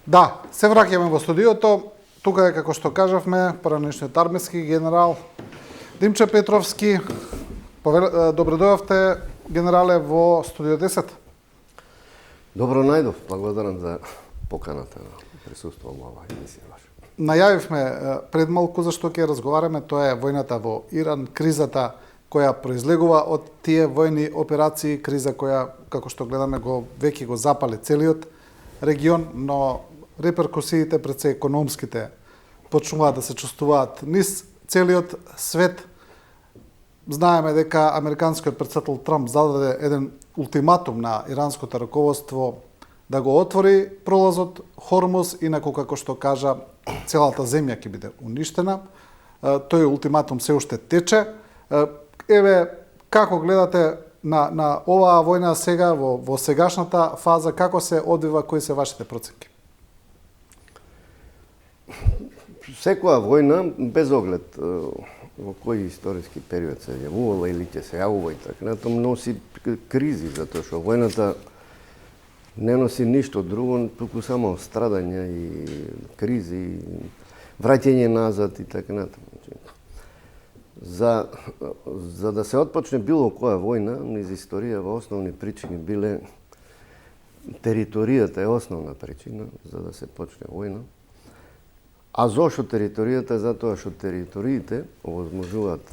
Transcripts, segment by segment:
Да, се враќаме во студиото. Тука е, како што кажавме, поранешниот армиски генерал Димче Петровски. Добро дојавте, генерале, во студио 10. Добро најдов, благодарам за поканата на присуствувам во оваа емисија ваша. Најавивме пред малку зашто ќе разговараме, тоа е војната во Иран, кризата која произлегува од тие војни операции, криза која, како што гледаме, веќе го запали целиот регион, но реперкусиите пред се економските почнуваат да се чувствуваат низ целиот свет. Знаеме дека американскиот претседател Трамп зададе еден ултиматум на иранското раководство да го отвори пролазот Хормуз, инаку како што кажа целата земја ќе биде уништена. Тој ултиматум се уште тече. Еве, како гледате на оваа војна сега, во сегашната фаза, како се одвива, кои се вашите проценки? Секоја војна, без оглед во кој историски период се јавувала или ќе се јавува и така, носи кризи, затоа што војната не носи ништо друго, туку само страдања и кризи, враќање назад и така натаму. За да се отпочне било која војна, низ историјава основни причини биле територијата е основна причина за да се почне војна. А зошто територијата? Затоа што териториите овозможуваат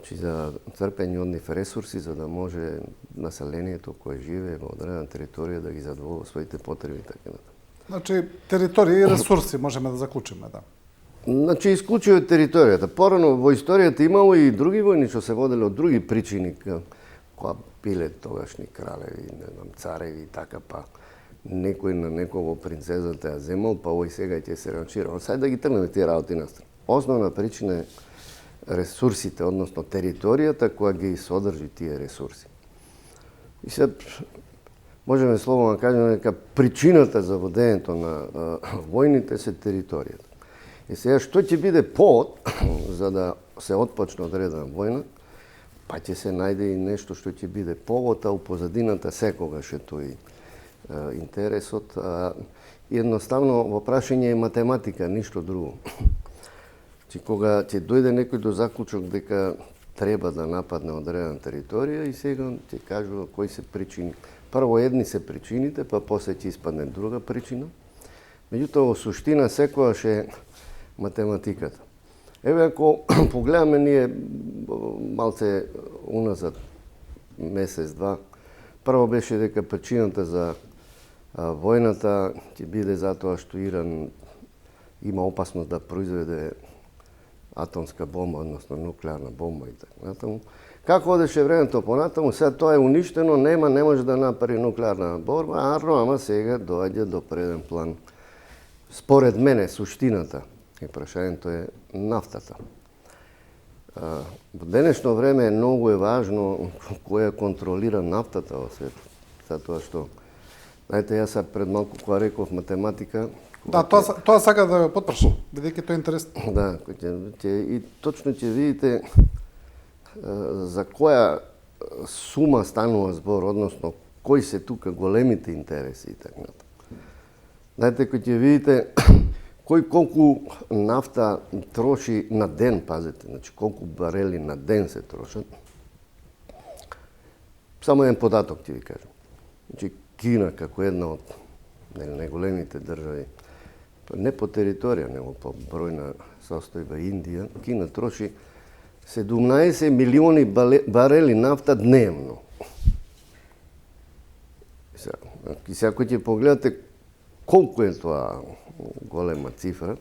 за црпење од нив ресурси, за да може населението кое живее во одредена територија да ги задоволува своите потреби и така натаму. Значи, територија и ресурси можеме да заклучиме, да. Значи, исклучува територијата. Порано во историјата имало и други војни што се воделе од други причини, која биле тогашни кралеви, цареви и така, па некој на некого принцезата ја земал, па овој сега ќе се ранчира. Сај да ги тргнеме тие работи настрана. Основна причина е ресурсите, односно територијата која ги содржи тие ресурси. И се можеме словно да кажеме дека причината за водењето на војните се територијата. И сега што ќе биде повод за да се отпочне одредена војна, па ќе се најде и нешто што ќе биде повод, а у позадината секогаш е тој интересот. Едноставно во прашање е математика, ништо друго. Кога ќе дојде некој до заклучок дека треба да нападне одредена територија и сега ќе кажува кои се причини. Прво едни се причините, па после ќе испадне друга причина. Меѓутоа, во суштина секогаш е математиката. Еве, ако погледаме ние малце уназад месец-два, прво беше дека причината за војната ќе биде затоа што Иран има опасност да произведе атомска бомба, односно нуклеарна бомба и така натаму. Како одеше времето понатаму, сега тоа е уништено, не може да направи нуклеарна бомба, ама сега доаѓа до преден план. Според мене, суштината и прашањето е нафтата. Во денешно време многу е важно која контролира нафтата во светот. Затоа што, знаете, јас пред малку кога реков математика. Да, тоа сака да ја потпрашам, бидејќи тоа е интересно. Да, и точно ќе видите за која сума станува збор, односно кои се тука големите интереси и така натаму. Знаете, кој ќе видите кој колку нафта троши на ден, пазете, значи колку барели на ден се трошат. Само еден податок ќе ви кажам. Значи Кина како една од најголемите држави, не по територија, него по бројна состојба Индија, Кина троши 17 милиони барели нафта дневно. И сега кој ќе погледате колку е тоа голема цифра,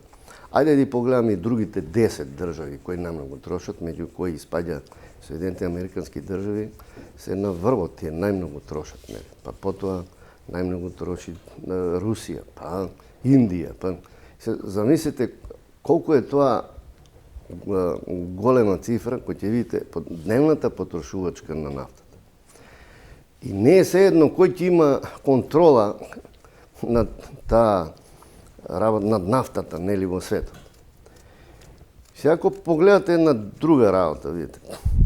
ајде да погледаме и другите 10 држави кои најмногу трошат, меѓу кои испаѓа Соединетите американски држави, се на врвот тие најмногу трошат. Па потоа најмногу троши Русија, па Индија. Па замислите колку е тоа голема цифра која ќе видите дневната потрошувачка на нафтата. И не е sejedno кој ќе има контрола над таа над нафтата, нели, во светот. Сега, ако погледате една друга работа, видите,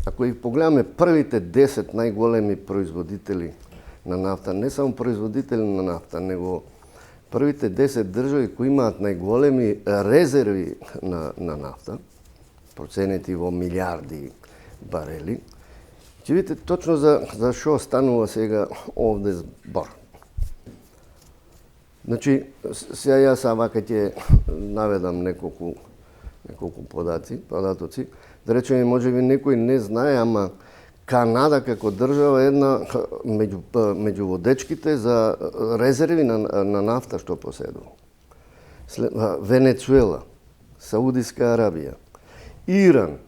ако ги погледаме првите 10 најголеми производители на нафта, не само производители на нафта, него првите 10 држави кои имаат најголеми резерви на нафта, проценети во милиарди барели, ќе видите точно за што станува сега овде збор. Значи, сега јас вака ќе наведам неколку податоци. Да речеме, можеби некој не знае, ама Канада како држава е една меѓу водечките за резерви на нафта што поседува. Венецуела, Саудиска Арабија, Иран,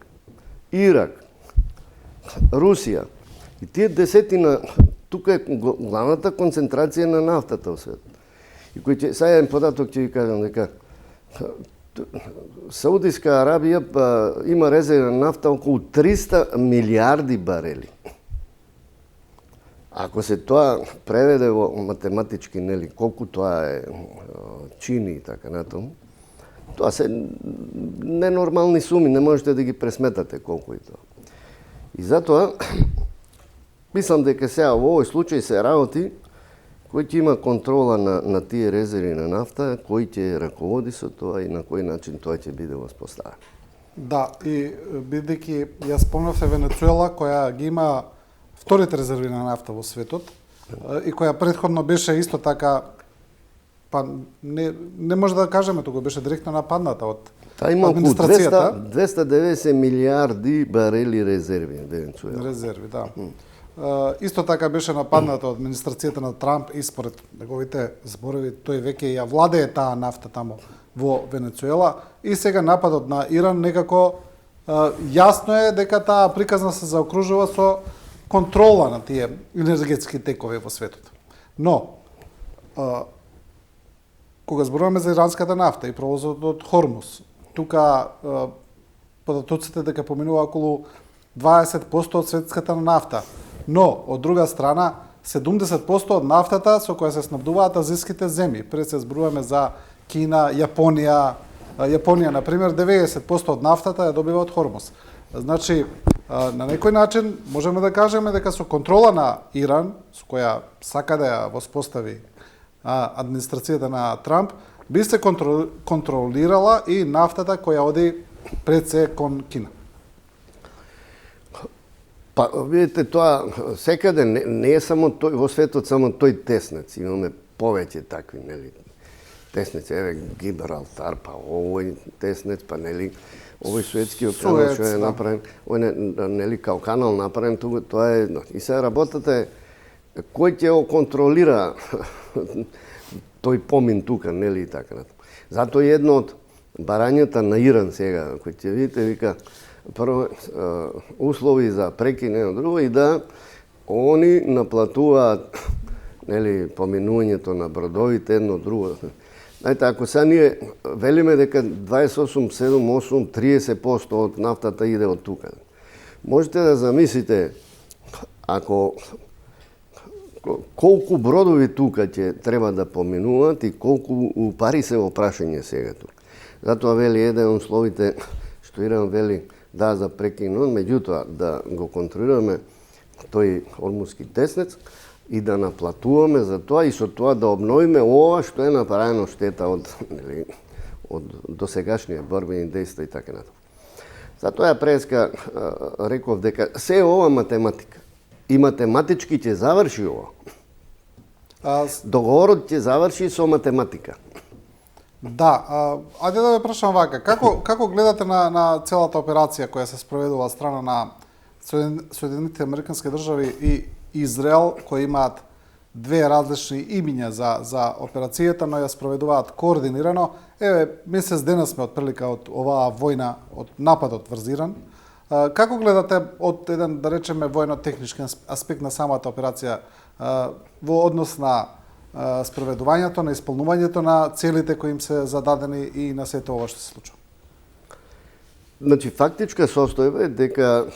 Ирак, Русија. И тие десетина, тука е главната концентрација на нафтата во свет. И кој ќе, сега еден податок ќе ви кажам дека Саудиска Арабија има резерви на нафта околу 300 милиарди барели. Ако се тоа преведе во математички, нели, колку тоа е чини и така натаму, тоа се ненормални суми, не можете да ги пресметате колку е тоа. И затоа, мислам дека сега во овој случај се работи кој ќе има контрола на тие резерви на нафта, кој ќе раководи со тоа и на кој начин тоа ќе биде воспоставено. Да, и бидејќи ја спомнавте Венецуела, која ги има вторите резерви на нафта во светот, и која претходно беше исто така, па не може да кажеме, тука беше директно нападната од Та има околу администрацијата. 290 милиарди барели резерви Венецуела. Резерви, да. Исто така беше нападната од администрацијата на Трамп и според неговите зборови тој веќе ја владее таа нафта тамо во Венецуела и сега нападот на Иран некако јасно е дека таа приказна се заокружува со контрола на тие енергетски текови во светот. Но кога зборуваме за иранската нафта и провозот од Хормуз, тука податоците дека поминува околу 20% од светската нафта. Но, од друга страна, 70% од нафтата со која се снабдуваат азиските земји. Пред се зборуваме за Кина, Јапонија. Јапонија, например, 90% од нафтата ја добива од Хормуз. Значи, на некој начин можеме да кажеме дека со контрола на Иран, со која сака да ја воспостави администрацијата на Трамп, би се контролирала и нафтата која оди пред се кон Кина. Па, видите, тоа секаде не е само тој во светот, само тој теснец. Имаме повеќе такви, нели, теснеци. Еве Гибралтар, па овој теснец, па нели, овој суетскиот канал што е направен, овој нели као канал направен, тоа е и сега работата е кој ќе го контролира тој помин тука, нели, и така натаму. Затоа едно од барањата на Иран сега, кој ќе видите, вика, прво услови за прекин едно друго и да они наплатуваат, нели, поминувањето на бродовите едно друго. Знаете, ако сега ние велиме дека 28, 7, 8, 30% од нафтата иде од тука, можете да замислите ако колку бродови тука ќе треба да поминуваат и колку пари се во прашање сега тука. Затоа вели еден од условите што Иран вели да за прекинот, меѓутоа да го контролираме тој Хормузски теснец и да наплатуваме за тоа и со тоа да обновиме ова што е направено штета од досегашниот борбени дејства и така натаму. Затоа ја преска реков дека се ова математика. И математички ќе заврши ова. Договорот ќе заврши со математика. Да, ајде да ве прашам вака, како гледате на целата операција која се спроведува од страна на Соединетите Американски држави и Израел, кои имаат две различни имиња за операцијата, но ја спроведуваат координирано. Еве, месец дена сме отприлика од оваа војна, од нападот врз Иран. Како гледате од еден, да речеме, војно-технички аспект на самата операција во однос на спроведувањето, на исполнувањето на целите кои им се зададени и на сето ова што се случува? Значи, фактичка состојба е дека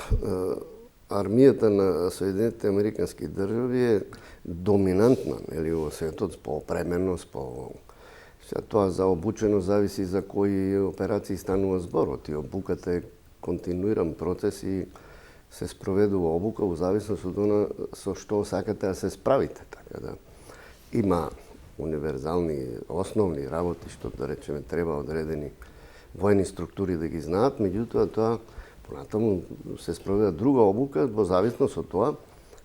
армијата на Соединетите Американски држави е доминантна, нели, во светот по опременост, по тоа за обученост зависи за кои операции станува зборот. И обуката е континуиран процес и се спроведува обука во зависност од она со што сакате да се справите, така да. Има универзални, основни работи, што да речеме треба одредени војни структури да ги знаат, меѓутоа тоа понатаму се спроведа друга обука во зависност од тоа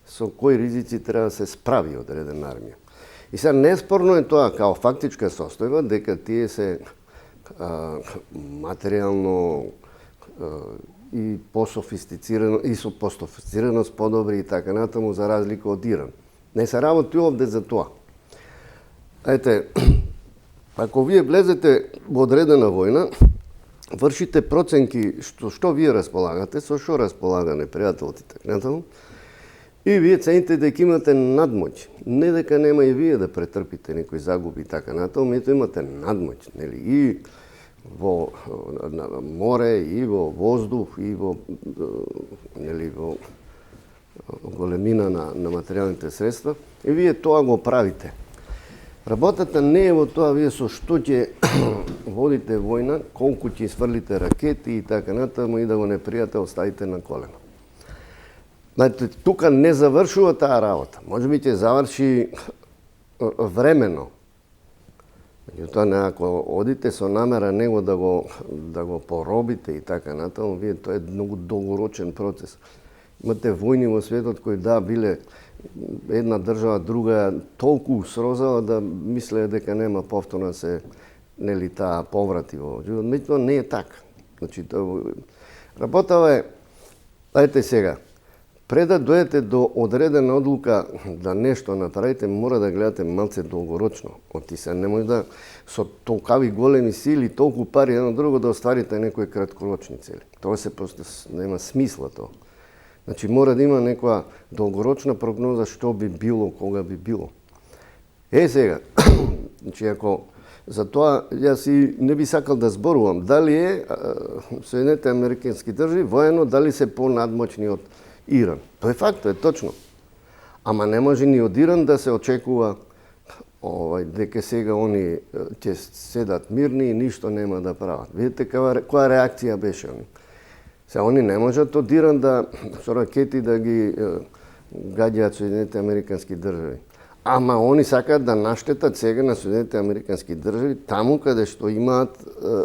со кои ризици треба да се справи одредена армија. И сега неспорно е тоа као фактичка состојба дека тие се материјално и пософистицирано и со пософистицираност подобри и така натаму за разлика од Иран. Не се работи овде за тоа. Ете, ако вие влезете во одредена војна, вршите проценки што вие располагате, со што располага непријателот и така натаму, и вие цените дека имате надмоќ. Не дека нема и вие да претрпите некои загуби и така натаму, меѓутоа имате надмоќ, нели? И во море, и во воздух, и во нели во големина на материјалните средства, и вие тоа го правите. Работата не е во тоа вие со што ќе водите војна, колку ќе сврлите ракети и така натаму и да го непријател ставите на колено. Знаете, тука не завршува таа работа. Можеби ќе заврши времено. Меѓутоа, ако одите со намера него да го поробите и така натаму, вие тоа е многу долгорочен процес. Имате војни во светот кои биле една држава друга толку срозала да мислеа дека нема повторно се нели таа поврати во живот. Меѓутоа не е така. Значи работава е, ајте сега, пред да дојдете до одредена одлука да нешто направите, мора да гледате малце долгорочно. Оти се не може да со толкави големи сили, толку пари едно друго да остварите некои краткорочни цели. Тоа се просто нема смисла тоа. Значи мора да има некоја долгорочна прогноза што би било, кога би било. Сега, значи ако за тоа јас и не би сакал да зборувам дали е Соединените Американски држави воено, дали се понадмоćни од Иран. Тоа е факт, тоа е точно. Ама не може ни од Иран да се очекува дека сега они ќе седат мирни и ништо нема да прават. Видите која реакција беше они. Сега они не можат од Иран да со ракети да ги гаѓаат Соединените Американски држави. Ама они сакаат да наштетат сега на Соединените Американски држави таму каде што имаат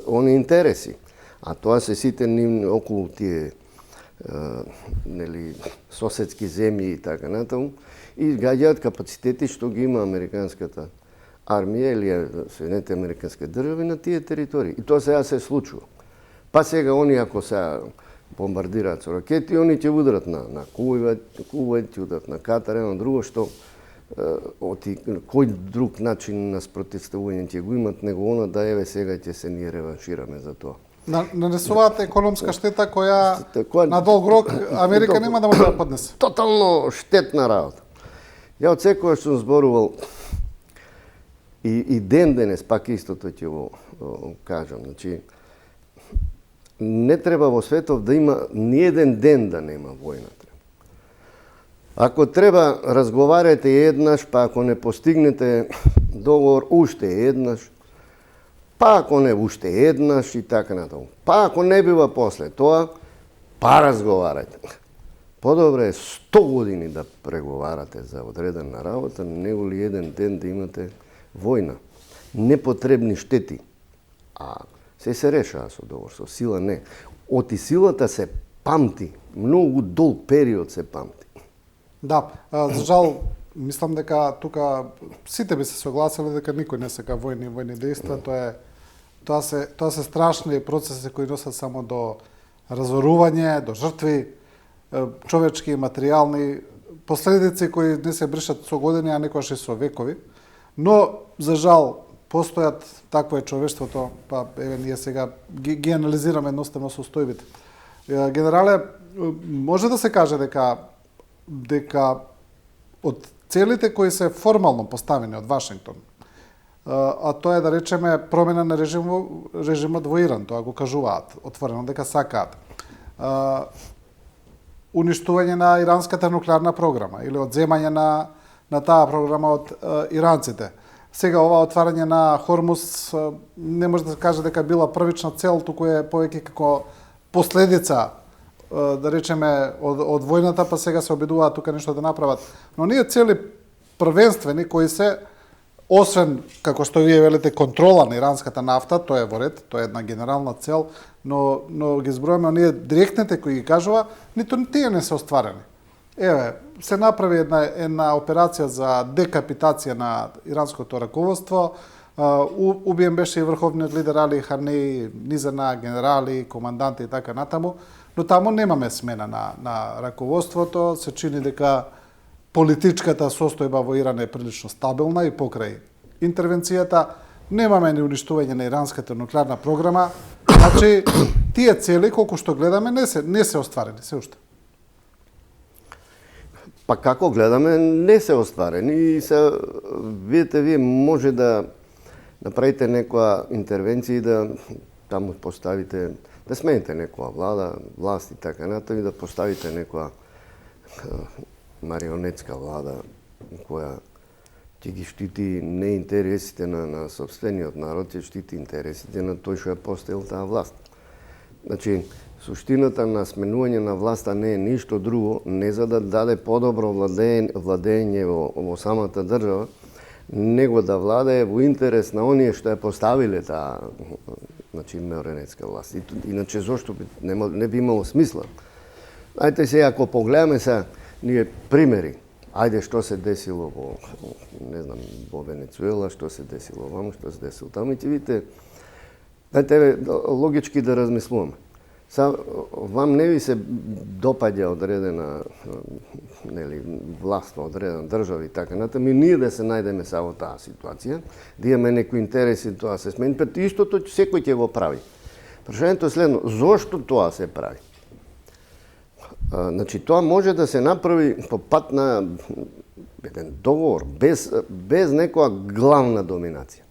они интереси. А тоа се сите нивни околу тие нели соседски земји и така натаму и гаѓаат капацитети што ги има американската армија или Соединените Американски држави на тие територии. И тоа сега се случува. Па сега они ако се бомбардираат со ракети, они ќе ударат на Кувајт, ќе ударат на Катар, едно друго што кој друг начин на спротивставување ќе го имат него она да еве сега ќе се ние реваншираме за тоа. Нанесуваат економска штета која на долг рок Америка нема да може да поднесе. Тотално штетна работа. Ја од секоја што зборувал и ден денес пак истото ќе го кажам. Значи не треба во светов да има ни еден ден да нема војна. Ако треба, разговарате еднаш, па ако не постигнете договор, уште еднаш, па ако не уште еднаш и така натаму. Па ако не бива после тоа, па разговарате. Подобре е 100 години да преговарате за одредена работа, него ли еден ден да имате војна. Непотребни штети. А се решава со договор, со сила не. Оти силата се памти, многу долг период се памти. Да, за жал, мислам дека тука сите би се согласиле дека никој не сака војни дејства, тоа се страшни процеси кои носат само до разорување, до жртви, човечки, материјални последици кои не се бришат со години, а некогаш и со векови. Но за жал постојат, такво е човештвото, па еве ние сега ги анализираме едноставно состојбите. Генерале, може да се каже дека од целите кои се формално поставени од Вашингтон, а тоа е да речеме промена на режимот во Иран, тоа го кажуваат отворено дека сакаат. Уништување на иранската нуклеарна програма или одземање на таа програма од иранците. Сега ова отварање на Хормуз не може да се каже дека била првична цел, туку е повеќе како последица да речеме од војната, па сега се обидуваат тука нешто да направат. Но ние цели првенствени кои се освен, како што вие велите, контрола на иранската нафта, тоа е во ред, тоа е една генерална цел, но ги збројаме оние директните кои ги кажува, ниту тие не се остварени. Еве, се направи една операција за декапитација на иранското раководство, убиен беше и врховниот лидер Али Ханеи, низена генерали, команданти и така натаму, но таму немаме смена на раководството, се чини дека политичката состојба во Иран е прилично стабилна и покрај интервенцијата немаме ни уништување на иранската нуклеарна програма, значи тие цели колку што гледаме не се остварени се уште. Па како гледаме не се остварени и се видите вие може да направите некоја интервенција и да таму поставите да смените некоја власт и така натаму и да поставите некоја марионетска влада која ќе ги штити не интересите на сопствениот народ, ќе штити интересите на тој што ја поставил таа власт. Значи, суштината на сменување на власта не е ништо друго, не за да даде подобро владење во самата држава, него да владее во интерес на оние што ја поставиле таа марионетска власт. Иначе зошто не би имало смисла? Ајте сега, ако погледаме сега, ние примери, ајде што се десило во Венецуела, што се десило ваму, што се десило таму, и ќе видите, ајде логички да размислуваме. Вам не ви се допаѓа одредена власт во одредена држава и така натаму, и ние да се најдеме са во таа ситуација, да имаме некои интереси, тоа се смени, истото секој ќе го прави. Прашањето е следно, зошто тоа се прави? Значи, тоа може да се направи по пат на еден договор, без некоја главна доминација.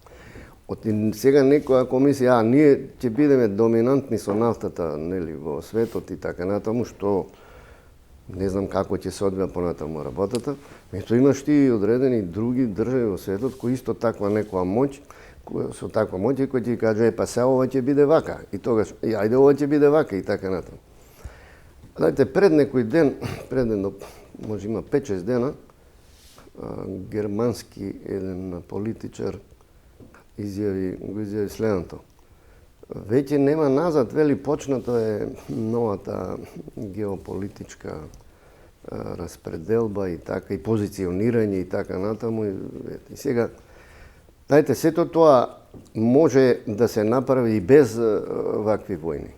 Сега некоја комисија, ние ќе бидеме доминантни со нафтата во светот и така натаму, што не знам како ќе се одвива понатаму работата, меѓутоа имаш ти одредени други држави во светот кои исто таква некоја моќ, со таква моќ и кој ќе каже, па сега ова ќе биде вака, и тогаш, ајде ова ќе биде вака и така натаму. Знаете, пред некој ден, може има 5-6 дена, германски еден политичар го изјави следното. Веќе нема назад, вели, почнато е новата геополитичка распределба и така, и позиционирање и така натаму. И сега, знаете, сето тоа може да се направи и без вакви војни.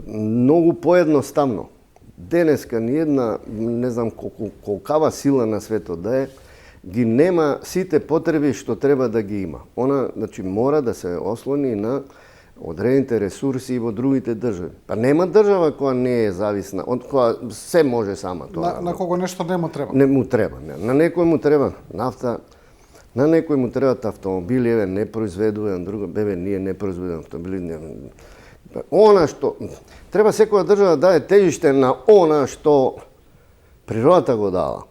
Многу поедноставно. Денеска ниедна, не знам колкава сила на светот да е, ги нема сите потреби што треба да ги има. Она, значи, мора да се ослони на одредените ресурси во другите држави. Па нема држава која не е зависна, од која се може сама тоа. На кого нешто не му треба. Не му треба, не. На некој му треба нафта, на некој му требаат автомобили, еве не произведува, на друго, ние не произведуваме автомобили. Она што треба секоја држава да даде тежиште на она што природата го дала.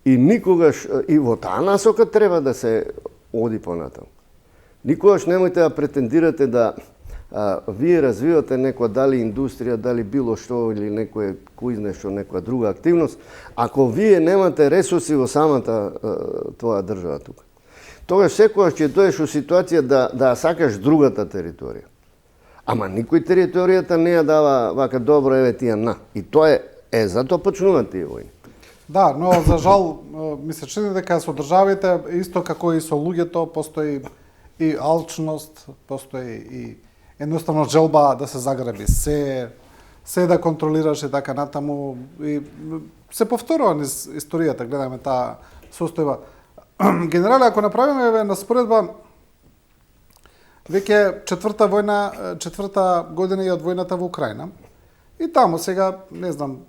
И никогаш, и во таа насока треба да се оди понатаму. Никогаш немојте да претендирате да вие развивате некоја дали индустрија, дали било што или некој којзнешто некоја друга активност, ако вие немате ресурси во самата твоја држава тука. Тогаш секогаш ќе доеш во ситуација да сакаш другата територија. Ама никој територијата не ја дава вака добро, еве ти ја на. И тоа е затоа почнуваат тие војни. Да, но за жал ми се чини дека со државите исто како и со луѓето постои и алчност, постои и едноставно желба да се заграби се да контролираш и така натаму, и се повторува низ историјата, гледаме таа состојба. Генерале, ако направиме на споредба, веќе четврта година и од војната во Украина, и таму сега, не знам,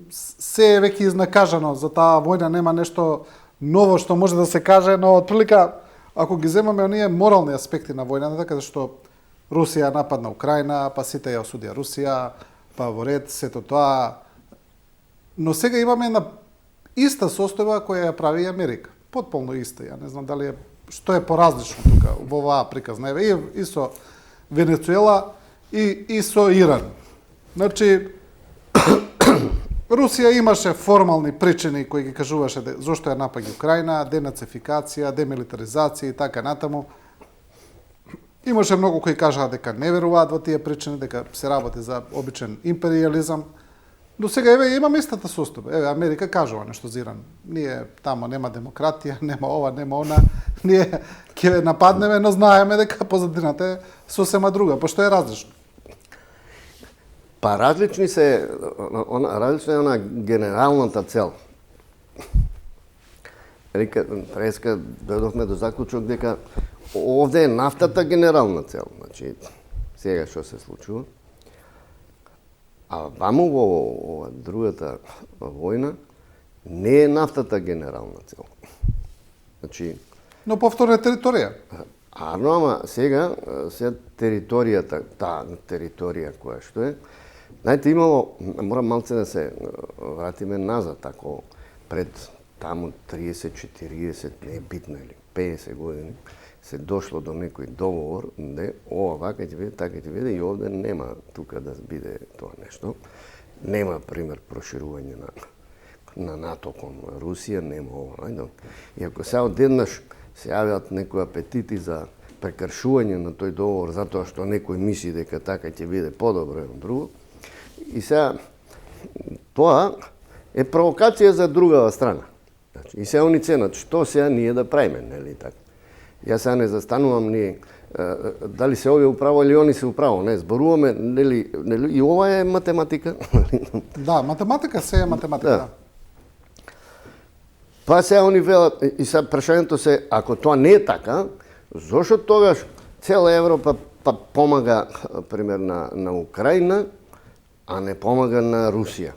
се е веќе изнакажано, за таа војна нема нешто ново што може да се каже, но отприлика, ако ги земаме оние морални аспекти на војната, така што Русија нападна Украина, па сите ја осудија Русија, па во ред, сето тоа. Но сега имаме една иста состојба која ја прави и Америка. Потполно иста. Ја не знам дали што е поразлично тука во оваа приказна. Еве и со Венецуела и со Иран. Значи, Русија имаше формални причини кои ги кажуваше зошто ја напаѓа Украина, денацификација, демилитаризација и така натаму. Имаше многу кои кажаа дека не веруваат во тие причини, дека се работи за обичен империализам. До сега еве имаме истата состојба. Еве Америка кажува нешто за Иран. Ние тамо нема демократија, нема ова, нема она. Ние ќе нападнеме, но знаеме дека позадината е сосема друга, пошто е различно. Па различна е она генералната цел. Преска дојдовме до заклучок дека овде е нафтата генерална цел. Значи, сега што се случува. А ваму во ова другата војна не е нафтата генерална цел. Значи, но повторно е територија. Арно, ама сега територијата, таа територија која што е, знаете, имало, морам малце да се вратиме назад, ако пред таму 30, 40, не е битно или 50 години, се дошло до некој договор, де ова вака ќе биде, така ќе биде и овде нема тука да биде тоа нешто. Нема, пример, проширување на НАТО кон Русија, нема ова. И ако сега одеднаш се јавиат некои апетити за прекршување на тој договор затоа што некој мисли дека така ќе биде подобро едно друго, и сега тоа е провокација за другава страна. И сега они ценат што сега ние да правиме, нели така. Јас сега не застанувам ние дали се овие управо или они се управо, не, зборуваме, нели, и ова е математика. Да, математика се е математика. Да. Па сега они велат, и сега прашањето се, ако тоа не е така, зошто тогаш цела Европа помага, пример, на Украина, а не помага на Русија?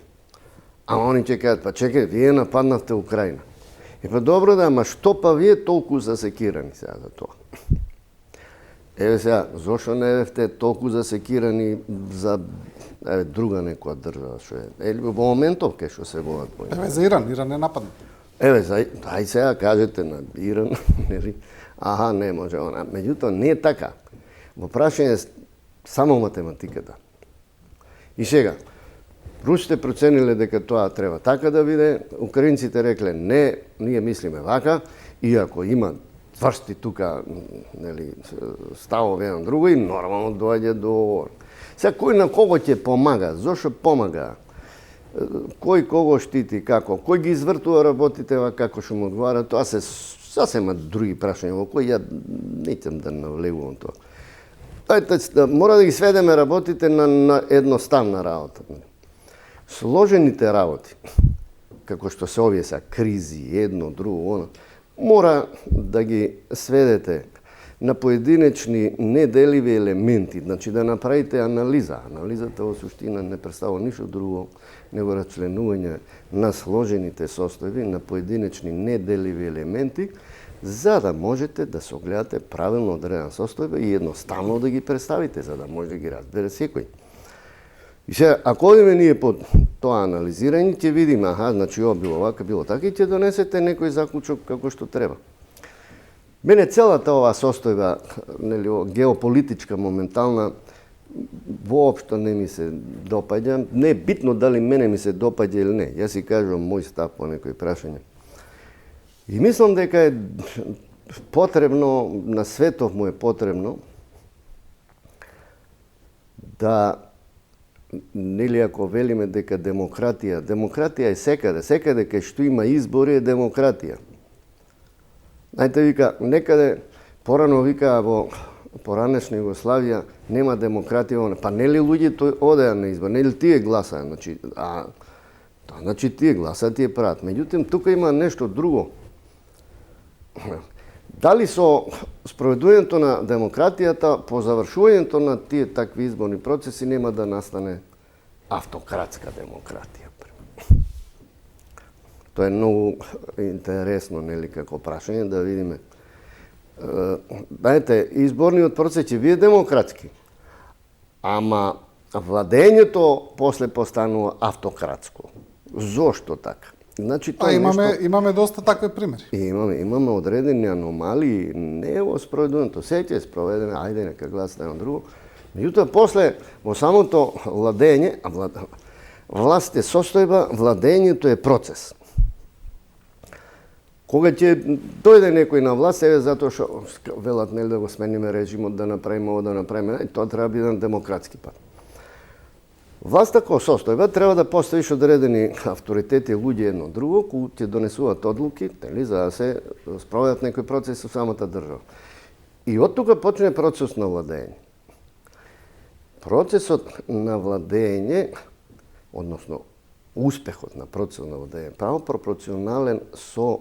А они ќе кажат, па чекај, вие нападнавте Украина. И па добро да, ама што па вие толку засекирани сега за тоа? Еве сега, зошто не бевте толку засекирани за друга некоја држава што е? Или во моментов кај што се водат војна? Еве за Иран е нападнат. Еве, ај сега кажете на Иран, нели? Аха, не може она. Меѓутоа не е така. Во прашање е само математиката. И сега, русите процениле дека тоа треба така да биде, украинците рекле не, ние мислиме вака, иако има тврсти тука, нели, ставови едно друго и нормално доаѓа до... Сега, кој на кого ќе помага? Зошто помага? Кој кого штити, како? Кој ги извртува работите, како што му одговара? Тоа се сасема други прашања во кои ја неќам да навлегувам тоа. Мора да ги сведеме работите на едноставна работа. Сложените работи, како што се овие са кризи, едно, друго, оно, мора да ги сведете на поединечни неделиви елементи, значи да направите анализа. Анализата во суштина не представува ништо друго него рачленување на сложените состојби на поединечни неделиви елементи, за да можете да се огледате правилно одредена состојба и едноставно да ги представите, за да може да ги разбере секој. И сега, ако одиме ние по тоа анализирање, ќе видиме, аха, значи ова било вака, било така, и ќе донесете некој заклучок како што треба. Мене целата оваа состојба, нели, геополитичка, моментална, воопшто не ми се допаѓа. Не е битно дали мене ми се допаѓа или не. Јас си кажувам мој став по некои прашања. И мислам дека е потребно, на светов му е потребно, да, нели ако велиме дека демократија е секаде кај што има избори е демократија. Знаете, вика, некаде порано вика во поранешна Југославија нема демократија, па нели луѓето одеа на избор, нели тие гласаа, значи тие гласаат, тие прават. Меѓутоа тука има нешто друго. Дали со спроведувањето на демократијата, по завршувањето на тие такви изборни процеси нема да настане автократска демократија? Тоа е многу интересно, нели, како прашање, да видиме. Знаете, изборниот процес ќе биде демократски, ама владењето после постанува автократско. Зошто така? Значи, тоа имаме доста такви примери. Имаме одредени аномалии, не во спроведувањето. Се ќе спроведеме, ајде нека гласате на друго. Меѓутоа, после, во самото владење, Власт е состојба, владењето е процес. Кога ќе дојде некој на власт, еве затоа што велат нели да го смениме режимот, да направиме ово, да направиме, тоа треба да биде демократски пат. Власта како состојба треба да поставиш одредени авторитети, луѓе едно друго, кои ќе донесуваат одлуки, нели, за да се спроведат некој процес со самата држава. И од тука почне процес на владење. Процесот на владење, односно успехот на процесот на владење, право пропорционален со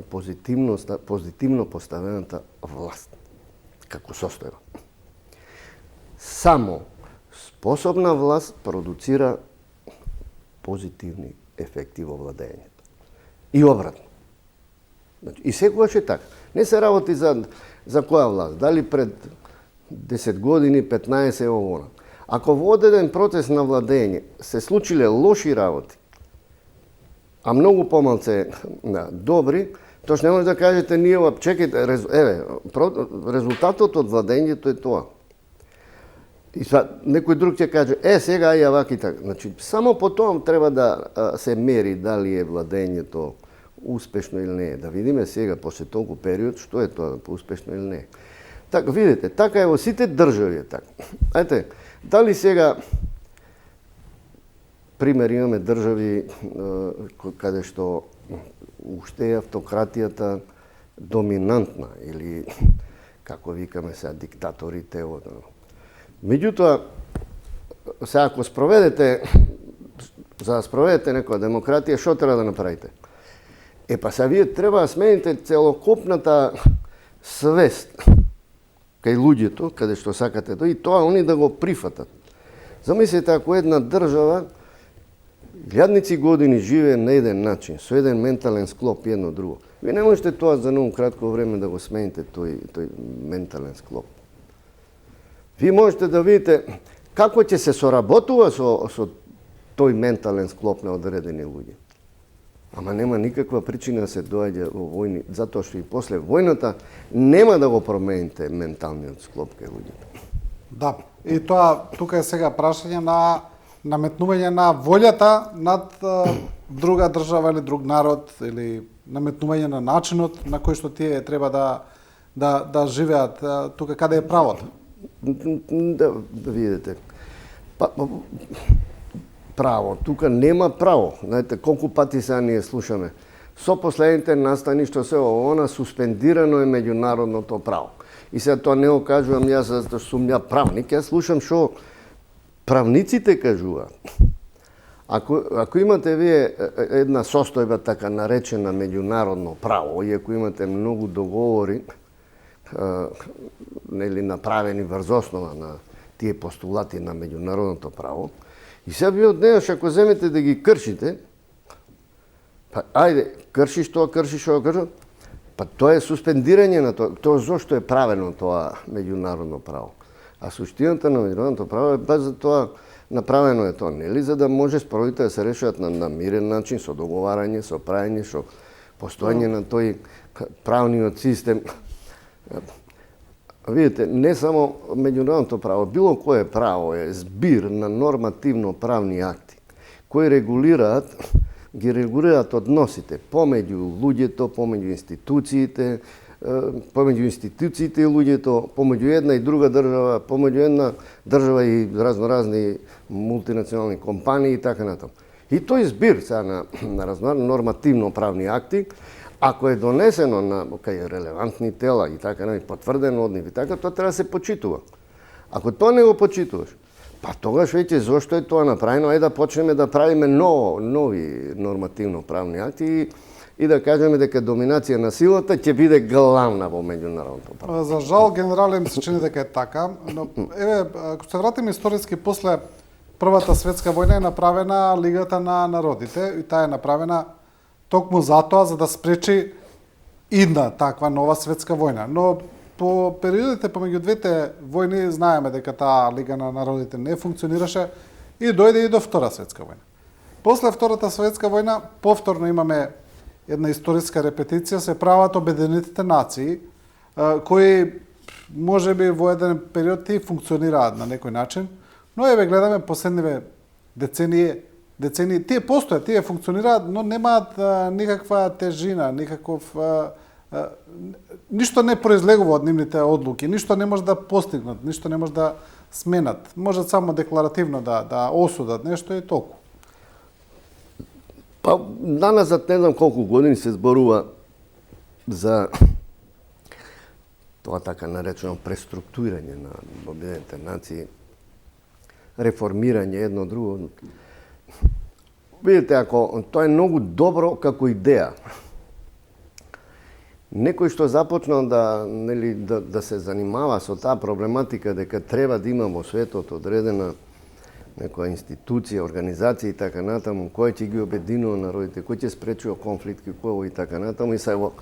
позитивно поставената власт како состојба. Само способна власт продуцира позитивни ефекти во владењето. И обратно. Значи, и секогаш е така. Не се работи за која власт, дали пред 10 години, 15, ово. Ако во одреден процес на владење се случиле лоши работи, а многу помалце добри, тоа што не може да кажете ние, чекайте, резултатот од владењето е тоа. И некој друг ќе каже, сега ја вака и така. Значи, само по тоа треба да се мери дали е владењето успешно или не. Да видиме сега, после толку период, што е тоа, успешно или не. Така, видите, така е во сите држави е така. Ајте, дали сега, пример, имаме држави каде што уште е автократијата доминантна, или, како викаме сега, диктаторите. Меѓутоа, сега ако спроведете, за да спроведете некоја демократија, што треба да направите? Па сега вие треба да смените целокупната свест кај луѓето, каде што сакате тоа, и тоа они да го прифатат. Замислете ако една држава илјадници години живее на еден начин, со еден ментален склоп и едно друго. Вие не можете тоа за многу кратко време да го смените тој ментален склоп. Вие можете да видите како ќе се соработува со тој ментален склоп на одредени луѓе. Ама нема никаква причина да се доаѓа во војни, затоа што и после војната нема да го промените менталниот склоп кај луѓето. Да, и тоа тука е сега прашање на наметнување на волјата над друга држава или друг народ, или наметнување на начинот на кој што тие треба да живеат. Тука каде е правото? Да видите. Право, тука нема право. Знаете, колку пати сега ние слушаме. Со последните настани што се она суспендирано е меѓународното право. И сега тоа не го кажувам јас затоа што сум ја правник, јас слушам што правниците кажуваат. Ако имате вие една состојба така наречена меѓународно право, и ако имате многу договори нели направени врз основа на тие постулати на меѓународното право, и сега вие однеднаш ако земете да ги кршите, па ајде, кршиш тоа, па тоа е суспендирање на тоа. Тоа зошто е правено тоа меѓународно право. А суштината на меѓународното право е баш за тоа направено е тоа, нели, за да може споровите да се решуваат на мирен начин, со договарање, со праење, со постојање на тој правниот систем. Видите, не само меѓународното право, било кое право е збир на нормативно правни акти кои ги регулираат односите помеѓу луѓето, помеѓу институциите и луѓето, помеѓу една и друга држава, помеѓу една држава и разноразни мултинационални компании и така натаму. И тој збир сега на разноразни нормативно правни акти, ако е донесено кај релевантни тела и така, потврдено од нив и така, тоа треба да се почитува. Ако тоа не го почитуваш, па тогаш веќе зошто е тоа направено, да почнеме да правиме нови нормативно правни акти и да кажеме дека доминација на силата ќе биде главна во меѓународното право. За жал, генерале, ми се чини дека е така, но еве, ако се вратиме историски, после Првата светска војна е направена Лигата на народите и таа е направена токму затоа за да спречи идна таква нова светска војна. Но по периодите помеѓу двете војни знаеме дека таа Лига на народите не функционираше и дојде и до Втора светска војна. После Втората светска војна повторно имаме една историска репетиција, се прават Обединетите нации, кои можеби во еден период и функционираат на некој начин, но еве гледаме последниве децении, тие постојат, тие функционираат, но немаат никаква тежина, никаков ништо не произлегува од нивните одлуки, ништо не може да постигнат, ништо не може да сменат. Можат само декларативно да осудат нешто и толку. Па, наназад не знам колку години се зборува за тоа така наречено преструктурирање на Обединените нации, реформирање едно друго. Видите, ако тоа е многу добро како идеја, некој што започнал да се занимава со таа проблематика дека треба да има во светот одредена некоја институција, организација и така натаму, кој ќе ги обединува народите, кој ќе спречува конфликти, кој и така натаму, и сега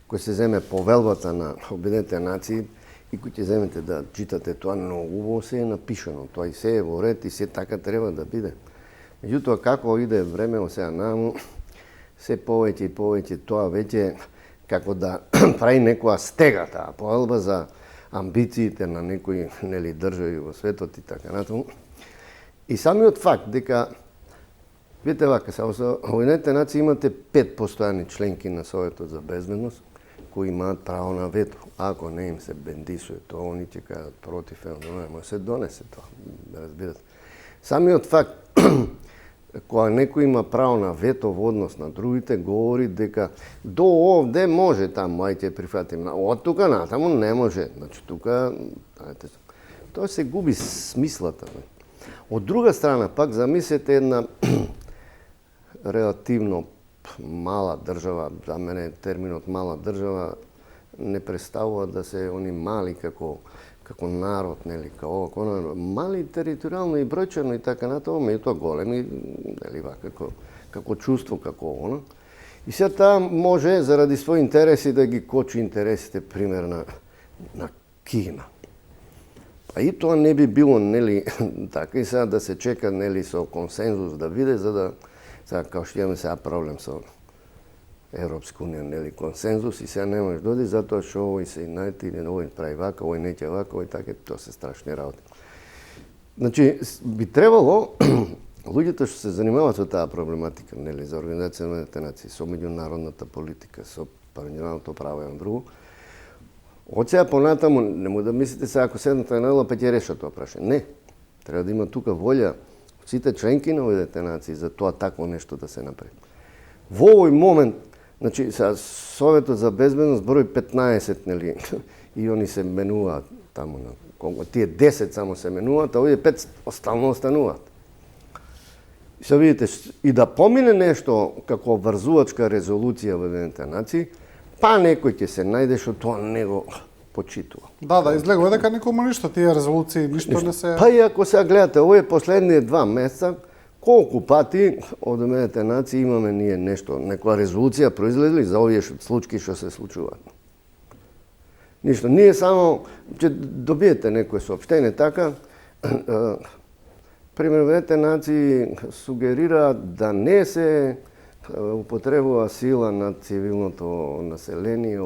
кој се земе повелбата на Обединените нации и кој ќе земете да читате тоа, многу се е напишано, тоа и се е во ред и се така треба да биде. Меѓутоа, како иде време сега наму, се повеќе и повеќе тоа веќе како да прави некоја стега таа повелба за амбициите на некои држави во светот и така натаму. И самиот факт дека, видите вака, само со Обединените нации имате 5 постојани членки на Советот за безбедност кои имаат право на вето. Ако не им се бендисуе тоа, они ќе кажат против, но се донесе тоа, разбирате. Самиот факт кога некој има право на вето во однос на другите, говори дека до овде може таму, ајде прифатим, од тука натаму не може. Значи тука тоа се губи смислата. Од друга страна пак замислете една релативно мала држава, за мене терминот мала држава не представува да се они мали како народ, нели, како мали територијално и бројчано и така натаму, меѓутоа големи, нели, како чувство, како оно. И сега таа може заради своји интереси да ги кочи интересите, пример на Кина. А и тоа не би било, нели, така и сега да се чека, нели, со консензус да биде, за да, сега, као што имаме сега проблем со Европска унија, нели, консензус и сега не може доди, затоа што овој се инајти, или овој прави вака, овој не ќе вака, овој така, тоа се страшни работи. Значи, би требало луѓето што се занимаваат со таа проблематика, нели, за Организација на Обединетите нации, со меѓународната политика, со меѓународното право и друго, од сега понатаму, нему да мислите сега, ако седнат на едно, па ќе решат тоа прашање. Не. Треба да има тука волја сите членки на Обединетите нации за тоа такво нешто да се направи. Во овој момент, значи, Советот за безбедност број 15, нели, и они се менуваат таму на колку, тие 10 само се менуваат, а овие 5 остално остануваат. И се видите, и да помине нешто како врзувачка резолуција во Обединетите нации, па некој ќе се најде што тоа не го почитува. Да, излегува дека никому ништо, тие резолуции ништо не се... Па и ако сега гледате, овие последните 2 месеца, колку пати од Обединетите нации имаме ние нешто, некоја резолуција произлезли за овие случаи што се случуваат. Ништо. Ние само ќе добиете некој соопштение така, пример Обединетите нации сугерираат да не се употребува сила на цивилното население,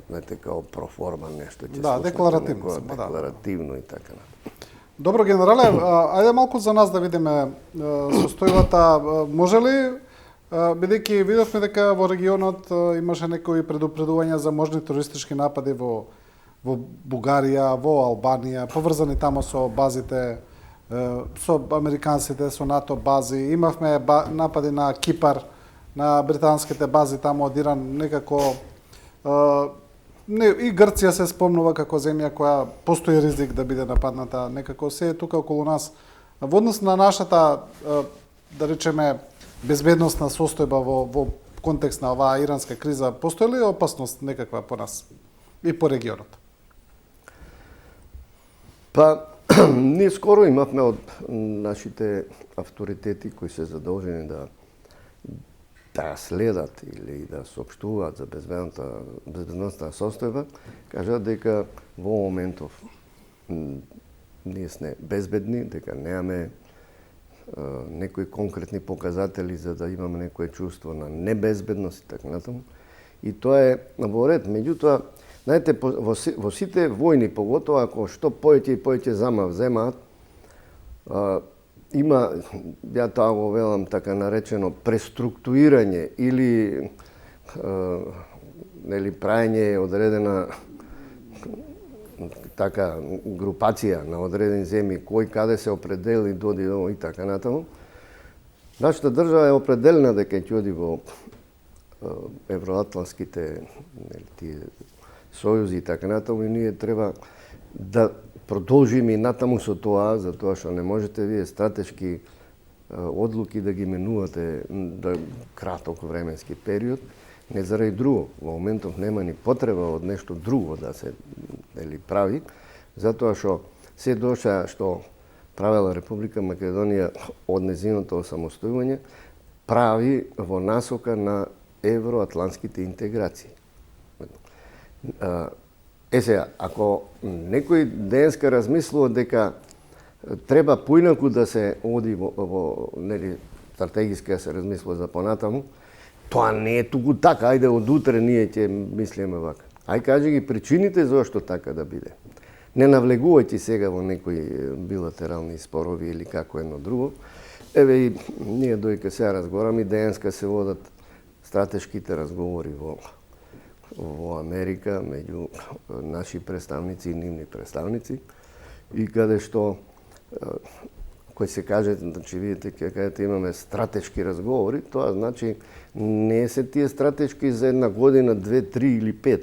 знаете, као проформа нешто ќе да, декларативно, декларативно и така. Добро, генерале, ајде малку за нас да видиме состојбата. Може ли, бидејќи видовме дека во регионот имаше некои предупредувања за можни терористички напади во Бугарија, во Албанија, поврзани тамо со базите, со американците, со НАТО бази. Имавме напади на Кипар, на британските бази тамо од Иран, некако и Грција се спомнува како земја која постои ризик да биде нападната, некако се е тука околу нас. Во однос на нашата, да речеме, безбедносна состојба во контекст на оваа иранска криза, постои ли опасност некаква по нас и по регионот? Па, ние скоро имавме од нашите авторитети кои се задолжени да следат или да соопштуваат за безбедносна состојба, кажат дека во моментов ние сме безбедни, дека немаме некои конкретни показатели за да имаме некое чувство на небезбедност и така натаму. И тоа е во ред. Меѓутоа, знаете, во сите војни, поготоа ако што повеќе и повеќе замав земаат, има, ја тоа го велам така наречено преструктурирање или нели праење одредена така групација на одредени земји кој каде се определи доди и така натаму. Нашата држава е определена дека ќе оди во евроатлантските тие сојузи и така натаму, и ние треба да продолжиме и натаму со тоа, затоа што не можете вие стратешки одлуки да ги менувате да краток временски период, не заради друго. Во моментов нема ни потреба од нешто друго да се прави, затоа што се доша што правела Република Македонија од незиното осамостојување прави во насока на евроатлантските интеграции. Сега, ако некој денеска размислува дека треба поинаку да се оди во нели стратегиски да се размислува за понатаму, тоа не е туку така. Ајде од утре ние ќе мислиме вака. Ај кажи ги причините зошто така да биде. Не навлегувајте сега во некои билатерални спорови или како едно друго. Еве и ние дојка сега разговараме, денеска се водат стратешките разговори во Америка меѓу наши представници и нивни представници, и каде што кој се каже, значи видите каде имаме стратешки разговори, тоа значи не се тие стратешки за една година, 2, 3 или 5,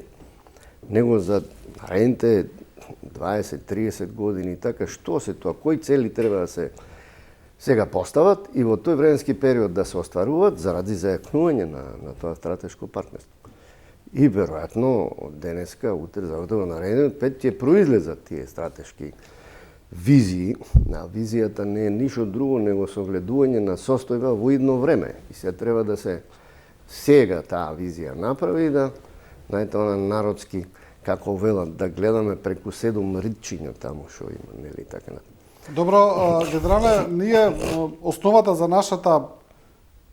него за наредните 20-30 години. Така, што се тоа, кои цели треба да се сега постават и во тој временски период да се остваруваат заради зајакнување на тоа стратешко партнерство. И веројатно од денеска, утре, за наредниот 5 ќе произлезат тие стратешки визии. Визијата не е ништо друго него согледување на состојба во идно време. И се треба да се сега таа визија направи и да, знаете, она народски, како велат, да гледаме преку 7 ридчиња таму што има, нели така. Добро, генерале, ние основата за нашата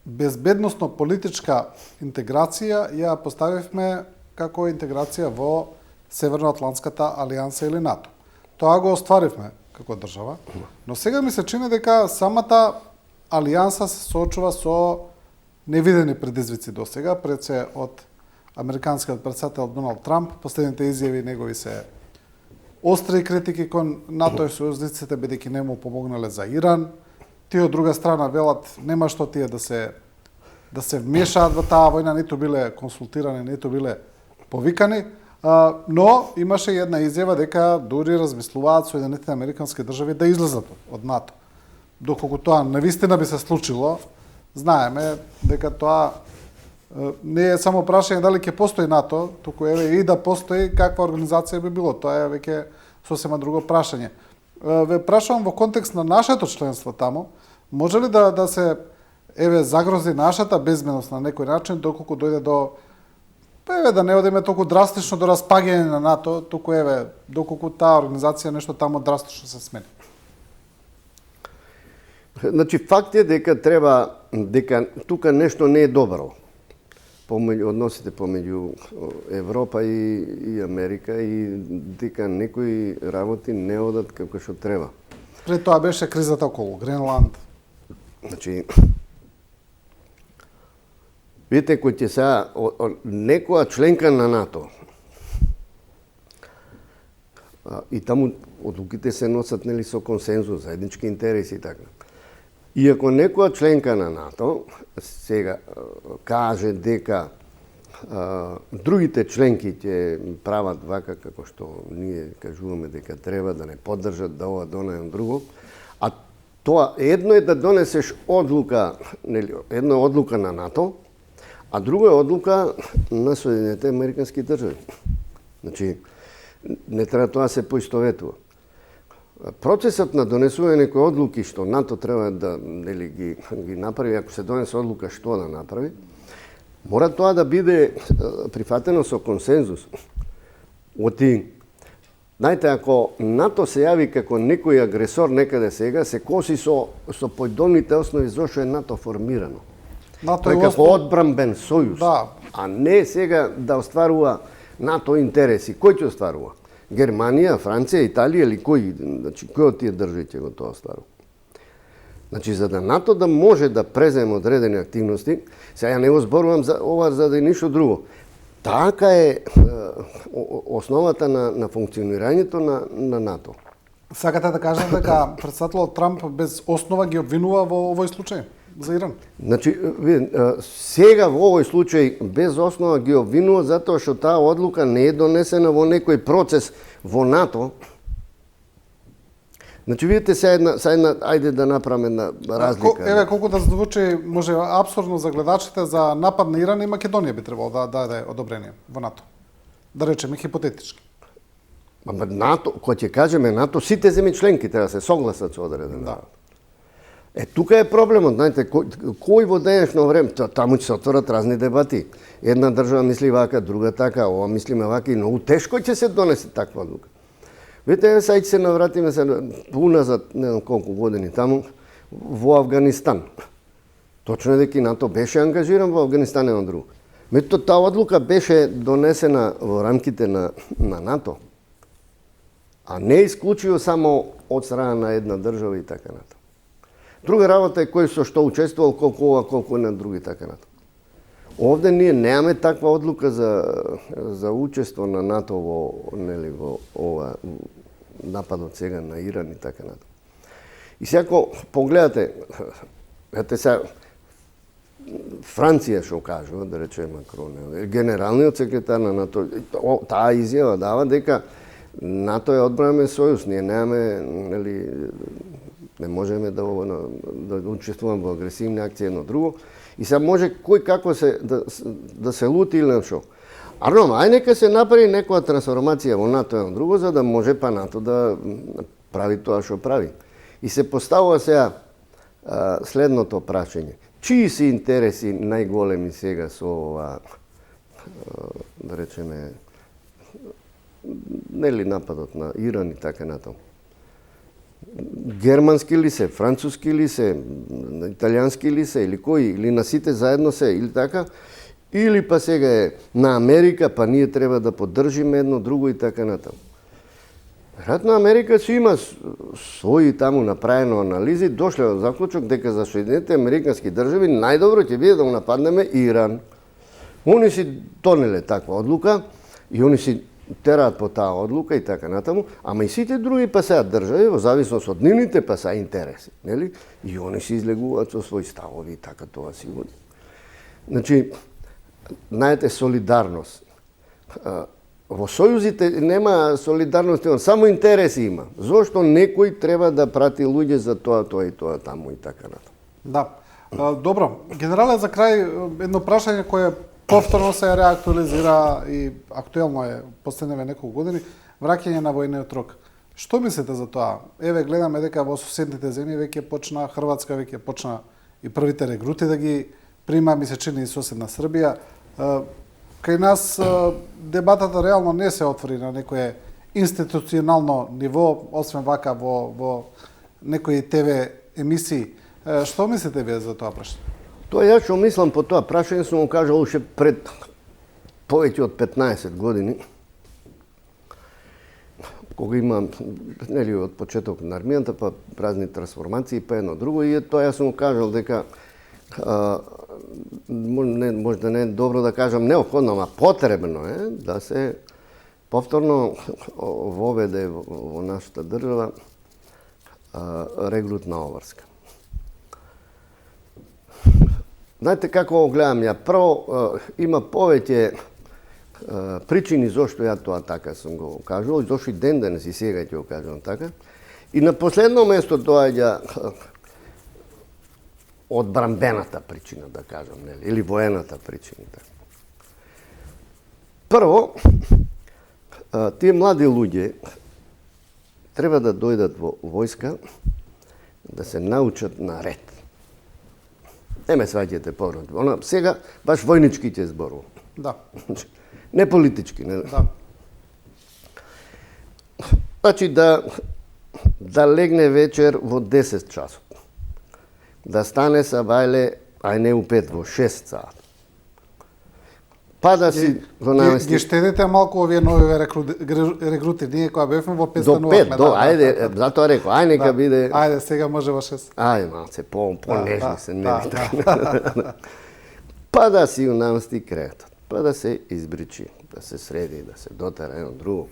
безбедносно политичка интеграција ја поставивме како интеграција во Северноатлантската алијанса или НАТО. Тоа го остваривме како држава, но сега ми се чини дека самата алијанса се соочува со невидени предизвици до сега, пред се од американскиот претседател Доналд Трамп. Последните изјави негови се остри критики кон НАТО и сојузниците, бидејќи не му помогнале за Иран. Тие од друга страна велат нема што тие да се вмешаат во таа војна, ниту биле консултирани, ниту биле повикани, но имаше една изјава дека дури размислуваат Соединетите американски држави да излезат од НАТО. Доколку тоа навистина би се случило, знаеме дека тоа не е само прашање дали ќе постои НАТО, туку еве и да постои, каква организација би било. Тоа е веќе сосема друго прашање. Ве прашувам во контекст на нашето членство таму, може ли да се загрози нашата безбедност на некој начин, доколку дојде до да не одиме толку драстично до распаѓање на НАТО, туку доколку таа организација нешто таму драстично се смени? Значи, факт е дека тука нешто не е добро. Односите помеѓу Европа и Америка, и дека некои работи не одат како што треба. Пред тоа беше кризата околу Гренланд. Значи, видите, кој ќе сега некоја членка на НАТО, и таму одлуките се носат нели со консензус, заеднички интереси и така. И ако некоја членка на НАТО сега каже дека другите членки ќе прават вака како што ние кажуваме дека треба да не поддржат да ова донејам друго, а тоа едно е да донесеш одлука, нели, една одлука на НАТО, а друга е одлука на Соединетите американски држави. Значи, не треба тоа се поистоветува. Процесот на донесување некои одлуки што НАТО треба да нели ги направи, ако се донесе одлука што да направи, мора тоа да биде прифатено со консензус. Знаете, ако НАТО се јави како некој агресор некаде сега, се коси со појдовните основи зошто е НАТО формирано. НАТО е како одбранбен сојуз, да, а не сега да остварува НАТО интереси. Кој ќе остварува? Германија, Франција, Италија или кој? Значи, кој од тие држави ќе го тоа остварува? Значи, за да НАТО да може да преземе одредени активности, сега ја не го зборувам за ова за да ништо друго. Така е основата на функционирањето на НАТО. Сакате да кажете дека претседателот Трамп без основа ги обвинува во овој случај за Иран? Значи, сега во овој случај без основа ги обвинува затоа што таа одлука не е донесена во некој процес во НАТО. Значи, видите се една, ајде да направиме една разлика. Еве колку да звучи може апсурдно за гледачите, за напад на Иран и Македонија би требало да даде одобрение во НАТО. Да речеме хипотетички. Ама НАТО, кога ќе кажеме НАТО, сите земји членки треба да се согласат со одреден народ. Тука е проблемот, знаете, кој во денешно време, таму ќе се отворат разни дебати. Една држава мисли вака, друга така, ова мислиме вака и многу тешко ќе се донесе таква одлука. Видите, сега ќе се навратиме се уназад, не знам колку години таму, во Афганистан. Точно е дека НАТО беше ангажиран во Афганистан едно друго. Меѓутоа, таа одлука беше донесена во рамките на НАТО, а не исклучиво само од страна на една држава и така натаму. Друга работа е кој со што учествувал, колку ова, колку на други така натаму. Овде ние немаме таква одлука за учество на НАТО во ова нападот сега на Иран и така натаму. И сега погледате, ете сега Франција што кажува, да речеме Макрон, генералниот секретар на НАТО, таа изјава дава дека НАТО е одбранен сојуз, ние немаме, нели, не можеме да учествуваме во агресивни акции едно друго. И сега може кој како да се лути или нешто. Арно, ај нека се направи некоја трансформација во НАТО едно друго, за да може па НАТО да прави тоа што прави. И се поставува сега следното прашање. Чии се интереси најголеми сега со ова, да речеме, нели нападот на Иран и така натаму? Германски ли се, француски ли се, италијански ли се, или кои, или на сите заедно се, или така, или па сега е на Америка, па ние треба да поддржиме едно друго и така натаму. Веројатно Америка си има своји таму направено анализи, дошле до заклучок дека за Соединетите Американски држави најдобро ќе биде да го нападнеме Иран. Они си донеле таква одлука и они си тераат по таа одлука и така натаму, ама и сите други па сега држави во зависност од нивните па сега интереси, нели? И они се излегуваат со своји ставови и така тоа си води. Значи, знаете, солидарност. Во сојузите нема солидарност, само интереси има. Зошто некој треба да прати луѓе за тоа и тоа таму и така натаму. Да. Добро, генерале, за крај едно прашање кое повторно се реактуализира и актуелно е последниве неколку години, враќање на војниот рок. Што мислите за тоа? Еве гледаме дека во соседните земји веќе почна, Хрватска веќе почна и првите регрути да ги прима, ми се чини и соседна Србија. Кај нас дебатата реално не се отвори на некое институционално ниво, освен вака во некои ТВ емисии. Што мислите вие за тоа прашање? Тоа ја што мислам по тоа прашање сум го кажал уште пред повеќе од 15 години, кога има, нели, од почеток на армијата, па разни трансформации, па едно друго, и тоа ја сум го кажал дека може да не е добро да кажам неопходно, ама потребно е да се повторно воведе во нашата држава регрутна обврска. Знаете како го гледам ја? Прво, има повеќе причини зошто ја тоа така сум го кажал, и зошто и ден денес и сега ќе го кажам така. И на последно место доаѓа одбранбената причина, да кажам, нели, или воената причина. Прво, тие млади луѓе треба да дојдат во војска, да се научат на ред. Не ме сваќате повратно. Она сега баш војнички ќе зборувам. Да. Не политички, не. Да. Значи да легне вечер во 10 часот. Да стане са вајле, ај не у 5, во 6 саат. па да си го намести. Ги штедите малку овие нови рекрути, ние кога бевме во 5 станувавме. Ајде, затоа рекол, ај нека биде. Ајде, сега може во 6. Ајде, малце, по-нежни се, не би така. Па да си го намести креатот, па да се избричи, да се среди, да се дотера едно друго.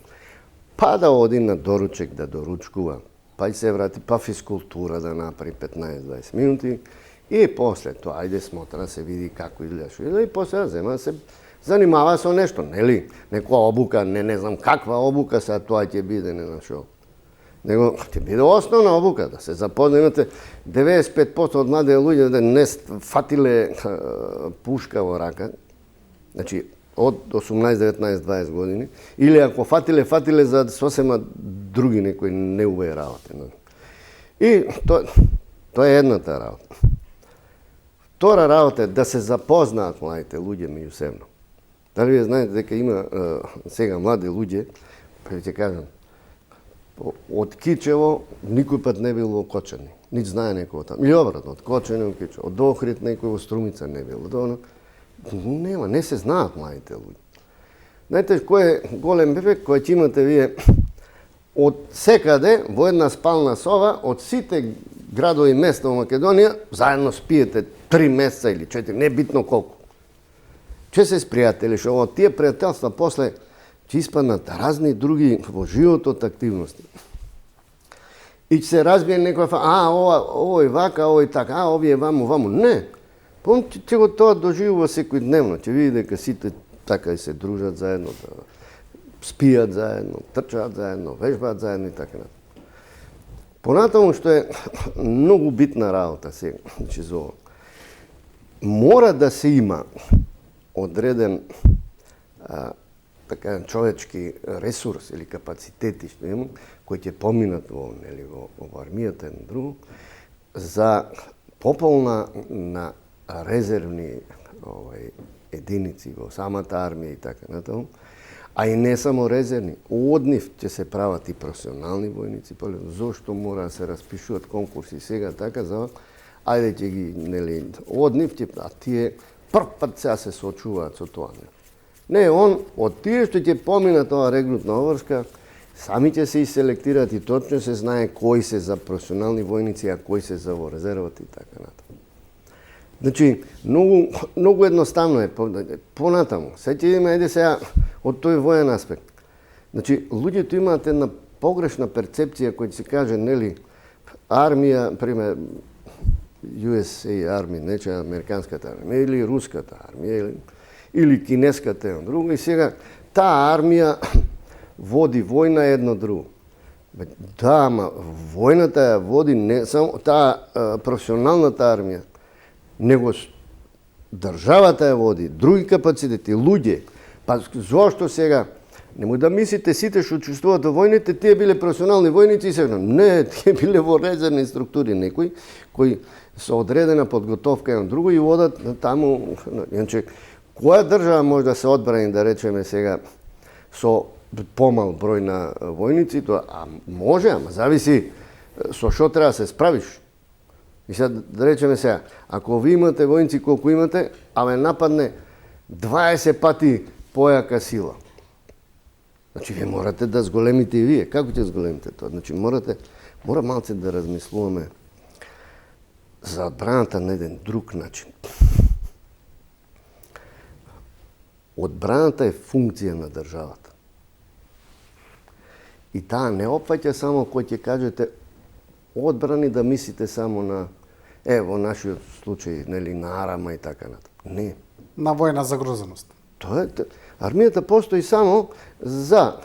Па да оди на доручек да доручкува, па и се врати, па физкултура да направи 15-20 минути и после тоа, ајде смотра да се види како изгледаш. И после да зема да се занимава со нешто, нели? Некоја обука, не знам каква обука, сега тоа ќе биде, не знам шо. Него ќе биде основна обука, да се запознаете 95% од млади луѓе да не фатиле пушка во рака, значи од 18, 19, 20 години, или ако фатиле за сосема други некои неубави работи. И тоа е едната работа. Втора работа е да се запознаат младите луѓе меѓусебно. Дали вие знаете дека има сега млади луѓе, па ќе кажам, од Кичево никој пат не бил во Кочани. Нич знае некој таму. Или обратно, од Кочани во Кичево. Од Охрид некој во Струмица не бил. Нема, не се знаат младите луѓе. Знаете кој е голем ефект кој ќе имате вие од секаде во една спална соба, од сите градови и места во Македонија, заедно спиете 3 месеца или 4, не битно колку. Че се спријатели, што од тие пријателства после ќе испаднат разни други во животот активности. И ќе се разбие некој, овој вака, овој така, овие ваму. Не. Ќе го тоа доживува секојдневно. Ќе види дека сите така и се дружат заедно, спијат заедно, трчаат заедно, вежбаат заедно и така натаму. Понатаму што е многу битна работа сега, значи за ова. Мора да се има одреден така човечки ресурс или капацитети што има, кои ќе поминат во армијата едно друго, за пополна на резервни единици во самата армија и така натаму, а и не само резервни. Од нив ќе се прават и професионални војници, зошто мора да се распишуваат конкурси сега така за ајде ќе ги од нив а тие прв пат сега се соочуваат со тоа. Не, од тие што ќе поминат тоа регрутна обврска, сами ќе се иселектираат и точно се знае кои се за професионални војници, а кои се за во резервата и така натаму. Значи, многу едноставно е понатаму. Се ќе видиме ајде сега од тој воен аспект. Значи, луѓето имаат една погрешна перцепција која ќе се каже, нели, армија, пример, USA армија, нече американската армија, или руската армија, или кинеската едно друго, и сега таа армија води војна едно друго. Да, ама војната ја води не само таа професионалната армија, него државата ја води, други капацитети, луѓе. Па зошто сега, немој да мислите сите што учествуваат во војните, тие биле професионални војници и сега. Не, тие биле во резервни структури некои, кои со одредена подготовка едно друго и водат таму. Иначе, која држава може да се одбрани, да речеме сега, со помал број на војници? Тоа може, ама зависи со што треба да се справиш. И сега, да речеме сега, ако ви имате војници колку имате, аме нападне 20 пати појака сила. Значи, вие морате да зголемите и вие. Како ќе зголемите тоа? Значи, мора малце да размислуваме за одбраната на еден друг начин. Одбраната е функција на државата. И таа не опфаќа само кој ќе кажете одбрани да мислите само на, во нашиот случај, нели, на арама и така натаму. Не. На војна загрозеност. Тоа е, армијата постои само за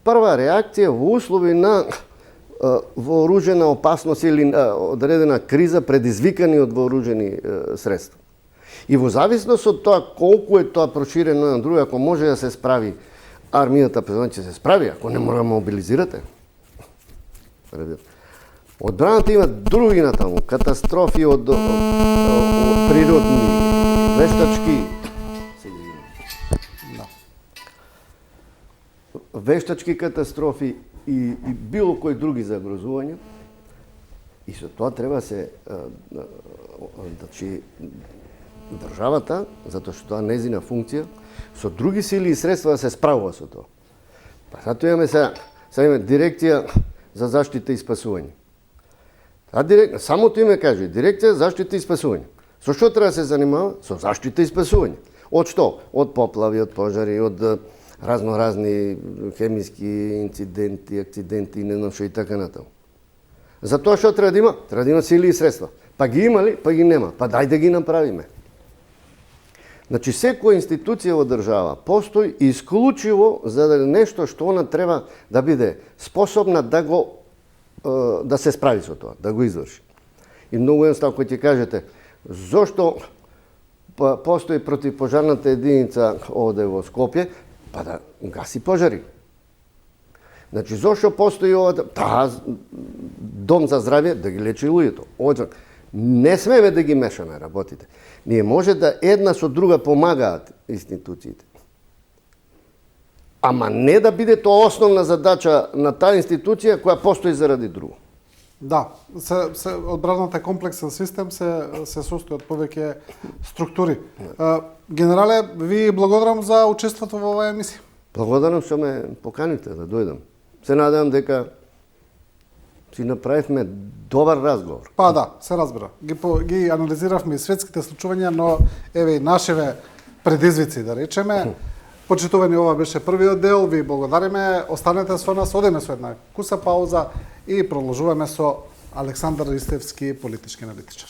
прва реакција во услови на вооружена опасност или одредена криза предизвикани од вооружени средства. И во зависност од тоа колку е тоа проширено на друго, ако може да се справи армијата, значи се справи, ако не мора да мобилизирате. Одбраната има други натаму, катастрофи од природни, вештачки, вештачки катастрофи и било кои други загрозувања. И со тоа треба се, значи, државата, затоа што тоа незина функција, со други сили и средства да се справува со тоа. Па затоа имаме сега имаме дирекција за заштита и спасување. Самото име каже, дирекција за заштита и спасување. Со што треба да се занимава? Со заштита и спасување. Од што? Од поплави, од пожари, од разни хемиски инциденти, акциденти, не знам што и така натаму. За тоа што треба да има? Треба да има сили и средства. Па ги има ли? Па ги нема. Па дај да ги направиме. Значи, секоја институција во држава постои исклучиво за нешто што она треба да биде способна да се справи со тоа, да го изврши. И многу едноставно кој ќе кажете, зошто постои противпожарната единица овде во Скопје, па да гаси пожари. Значи, зошто постои таа дом за здравје да ги лечи луѓето. Не смеме да ги мешаме работите. Ние може да една со друга помагаат институциите. Ама не да биде тоа основна задача на таа институција која постои заради друго. Да, одбраната комплексен систем се состои од повеќе структури. Генерале, ви благодарам за учеството во оваа емисија. Благодарам што ме поканите да дојдам. Се надевам дека си направивме добар разговор. Па да, се разбира. Ги анализиравме и светските случувања, но еве и нашиве предизвици, да речеме. Почитувани, ова беше првиот дел, ви благодариме, останете со нас, одеме со една куса пауза и продолжуваме со Александар Ристевски, политички аналитичар.